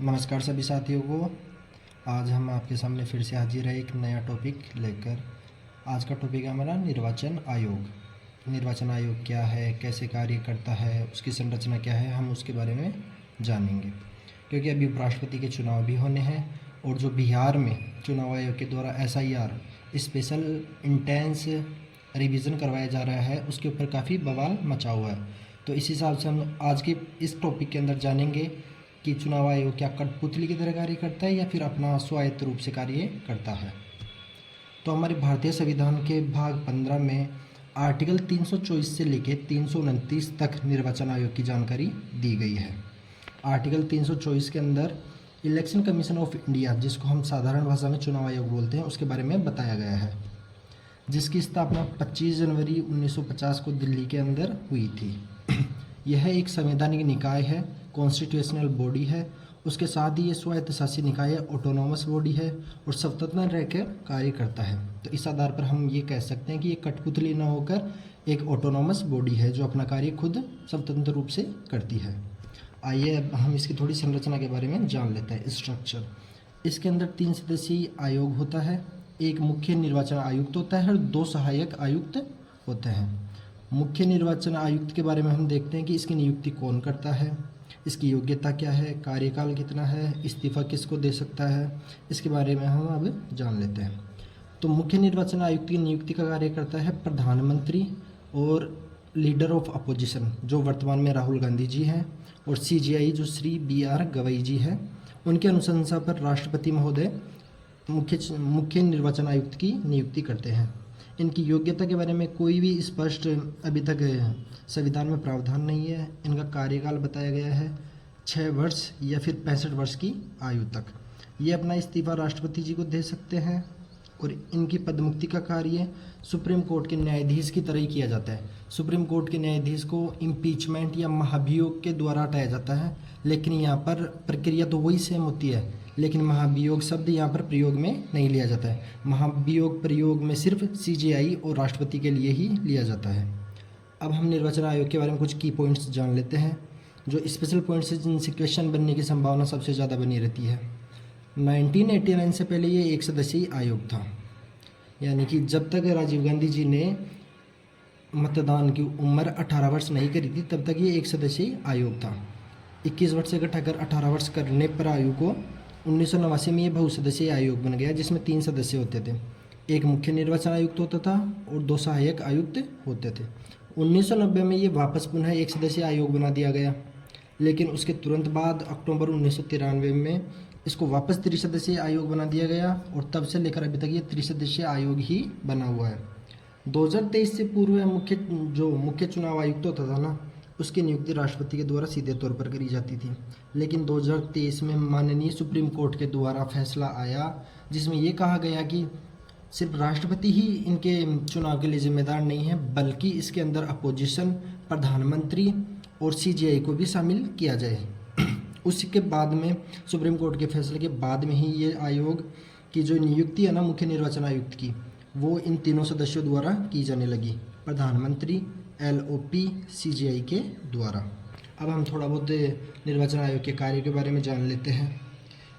नमस्कार सभी साथियों को। आज हम आपके सामने फिर से हाजिर है एक नया टॉपिक लेकर। आज का टॉपिक है हमारा निर्वाचन आयोग। निर्वाचन आयोग क्या है, कैसे कार्य करता है, उसकी संरचना क्या है, हम उसके बारे में जानेंगे। क्योंकि अभी उपराष्ट्रपति के चुनाव भी होने हैं और जो बिहार में चुनाव आयोग के द्वारा SIR स्पेशल इंटेंस रिवीजन करवाया जा रहा है, उसके ऊपर काफ़ी बवाल मचा हुआ है। तो इस हिसाब से हम आज के इस टॉपिक के अंदर जानेंगे कि चुनाव आयोग क्या कठपुतली की तरह कार्य करता है या फिर अपना स्वायत्त रूप से कार्य करता है। तो हमारे भारतीय संविधान के भाग 15 में आर्टिकल 324 से लेकर 329 तक निर्वाचन आयोग की जानकारी दी गई है। आर्टिकल 324 के अंदर इलेक्शन कमीशन ऑफ इंडिया, जिसको हम साधारण भाषा में चुनाव आयोग बोलते हैं, उसके बारे में बताया गया है, जिसकी स्थापना 25 जनवरी 1950 को दिल्ली के अंदर हुई थी। यह एक संवैधानिक निकाय है, कॉन्स्टिट्यूशनल बॉडी है। उसके साथ ही ये स्वायत्त शासी निकाय है, ऑटोनोमस बॉडी है और स्वतंत्र रहकर कार्य करता है। तो इस आधार पर हम ये कह सकते हैं कि ये कठपुतली न होकर एक ऑटोनोमस बॉडी है जो अपना कार्य खुद स्वतंत्र रूप से करती है। आइए अब हम इसकी थोड़ी संरचना के बारे में जान लेते हैं। स्ट्रक्चर, इसके अंदर 3 सदस्यीय आयोग होता है, एक मुख्य निर्वाचन आयुक्त होता है और 2 सहायक आयुक्त होते हैं। मुख्य निर्वाचन आयुक्त के बारे में हम देखते हैं कि इसकी नियुक्ति कौन करता है, इसकी योग्यता क्या है, कार्यकाल कितना है, इस्तीफा किसको दे सकता है, इसके बारे में हम अब जान लेते हैं। तो मुख्य निर्वाचन आयुक्त की नियुक्ति का कार्य करता है प्रधानमंत्री और लीडर ऑफ अपोजिशन, जो वर्तमान में राहुल गांधी जी हैं, और CGI जो श्री BR गवई जी हैं। उनके अनुशंसा पर राष्ट्रपति महोदय मुख्य निर्वाचन आयुक्त की नियुक्ति करते हैं। इनकी योग्यता के बारे में कोई भी स्पष्ट अभी तक संविधान में प्रावधान नहीं है। इनका कार्यकाल बताया गया है 6 वर्ष या फिर 65 वर्ष की आयु तक। ये अपना इस्तीफा राष्ट्रपति जी को दे सकते हैं और इनकी पदमुक्ति का कार्य सुप्रीम कोर्ट के न्यायाधीश की तरह ही किया जाता है। सुप्रीम कोर्ट के न्यायाधीश को इम्पीचमेंट या महाभियोग के द्वारा हटाया जाता है, लेकिन यहाँ पर प्रक्रिया तो वही सेम होती है, लेकिन महाभियोग शब्द यहाँ पर प्रयोग में नहीं लिया जाता है। महाभियोग प्रयोग में सिर्फ CGI और राष्ट्रपति के लिए ही लिया जाता है। अब हम निर्वाचन आयोग के बारे में कुछ की पॉइंट्स जान लेते हैं, जो स्पेशल पॉइंट्स हैं जिनसे क्वेश्चन बनने की संभावना सबसे ज़्यादा बनी रहती है। 1989 से पहले ये एक सदस्यीय आयोग था, यानी कि जब तक राजीव गांधी जी ने मतदान की उम्र 18 वर्ष नहीं करी थी, तब तक ये एक सदस्यीय आयोग था। 21 वर्ष से घटाकर 18 वर्ष करने पर आयु को 1989 में ये बहुसदस्यीय आयोग बन गया, जिसमें 3 सदस्य होते थे। एक मुख्य निर्वाचन आयुक्त होता था और 2 सहायक आयुक्त होते थे। 1990 में ये वापस पुनः एक सदस्यीय आयोग बना दिया गया, लेकिन उसके तुरंत बाद अक्टूबर 1993 में इसको वापस त्रिसदस्यीय आयोग बना दिया गया और तब से लेकर अभी तक ये त्रिसदस्यीय आयोग ही बना हुआ है। 2023 से पूर्व मुख्य चुनाव आयुक्त होता था ना, उसकी नियुक्ति राष्ट्रपति के द्वारा सीधे तौर पर करी जाती थी। लेकिन 2023 में माननीय सुप्रीम कोर्ट के द्वारा फैसला आया, जिसमें ये कहा गया कि सिर्फ राष्ट्रपति ही इनके चुनाव के लिए जिम्मेदार नहीं है, बल्कि इसके अंदर अपोजिशन, प्रधानमंत्री और CGI को भी शामिल किया जाए। उसके बाद में सुप्रीम कोर्ट के फैसले के बाद में ही ये आयोग की जो नियुक्ति है ना मुख्य निर्वाचन आयुक्त की, वो इन तीनों सदस्यों द्वारा की जाने लगी, प्रधानमंत्री, LOP, CGI के द्वारा। अब हम थोड़ा बहुत निर्वाचन आयोग के कार्य के बारे में जान लेते हैं।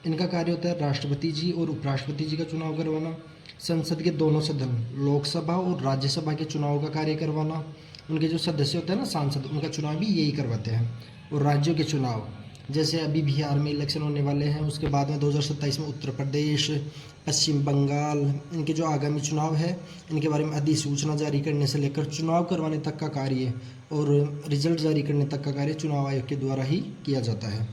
इनका कार्य होता है राष्ट्रपति जी और उपराष्ट्रपति जी का चुनाव करवाना, संसद के दोनों सदन लोकसभा और राज्यसभा के चुनाव का कार्य करवाना, उनके जो सदस्य होते हैं ना सांसद, उनका चुनाव भी यही करवाते हैं, और राज्यों के चुनाव, जैसे अभी बिहार में इलेक्शन होने वाले हैं, उसके बाद में 2027 में उत्तर प्रदेश, पश्चिम बंगाल, इनके जो आगामी चुनाव है, इनके बारे में अधिसूचना जारी करने से लेकर चुनाव करवाने तक का कार्य और रिजल्ट जारी करने तक का कार्य चुनाव आयोग के द्वारा ही किया जाता है।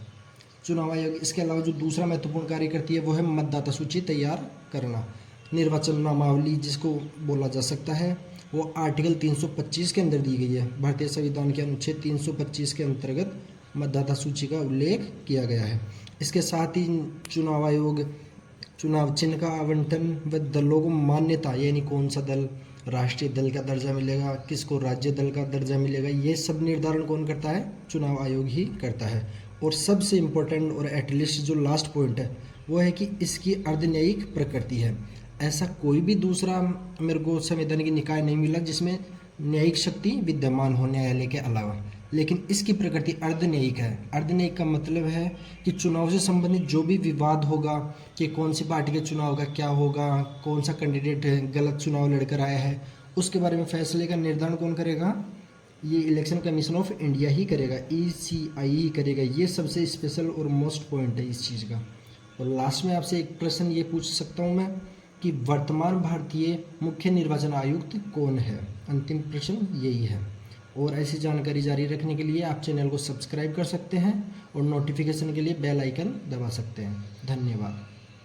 चुनाव आयोग इसके अलावा जो दूसरा महत्वपूर्ण कार्य करती है वो है मतदाता सूची तैयार करना। निर्वाचन नामावली जिसको बोला जा सकता है, वो आर्टिकल 325 के अंदर दी गई है। भारतीय संविधान के अनुच्छेद 325 के अंतर्गत मतदाता सूची का उल्लेख किया गया है। इसके साथ ही चुनाव आयोग चुनाव चिन्ह का आवंटन व दलों को मान्यता, यानी कौन सा दल राष्ट्रीय दल का दर्जा मिलेगा, किसको राज्य दल का दर्जा मिलेगा, ये सब निर्धारण कौन करता है? चुनाव आयोग ही करता है। और सबसे इम्पोर्टेंट और एटलीस्ट जो लास्ट पॉइंट है वो है कि इसकी अर्धन्यायिक प्रकृति है। ऐसा कोई भी दूसरा मेरे को संवैधानिक निकाय नहीं मिला जिसमें न्यायिक शक्ति विद्यमान हो न्यायालय के अलावा। लेकिन इसकी प्रकृति अर्धन्यायिक है। अर्धन्यायिक का मतलब है कि चुनाव से संबंधित जो भी विवाद होगा कि कौन सी पार्टी के चुनाव का क्या होगा, कौन सा कैंडिडेट गलत चुनाव लड़कर आया है, उसके बारे में फैसले का निर्धारण कौन करेगा? ये इलेक्शन कमीशन ऑफ इंडिया ही करेगा, ECI ही करेगा। ये सबसे स्पेशल और मोस्ट पॉइंट है इस चीज़ का। और लास्ट में आपसे एक प्रश्न ये पूछ सकता हूँ मैं कि वर्तमान भारतीय मुख्य निर्वाचन आयुक्त कौन है? अंतिम प्रश्न यही है। और ऐसी जानकारी जारी रखने के लिए आप चैनल को सब्सक्राइब कर सकते हैं और नोटिफिकेशन के लिए बेल आइकन दबा सकते हैं। धन्यवाद।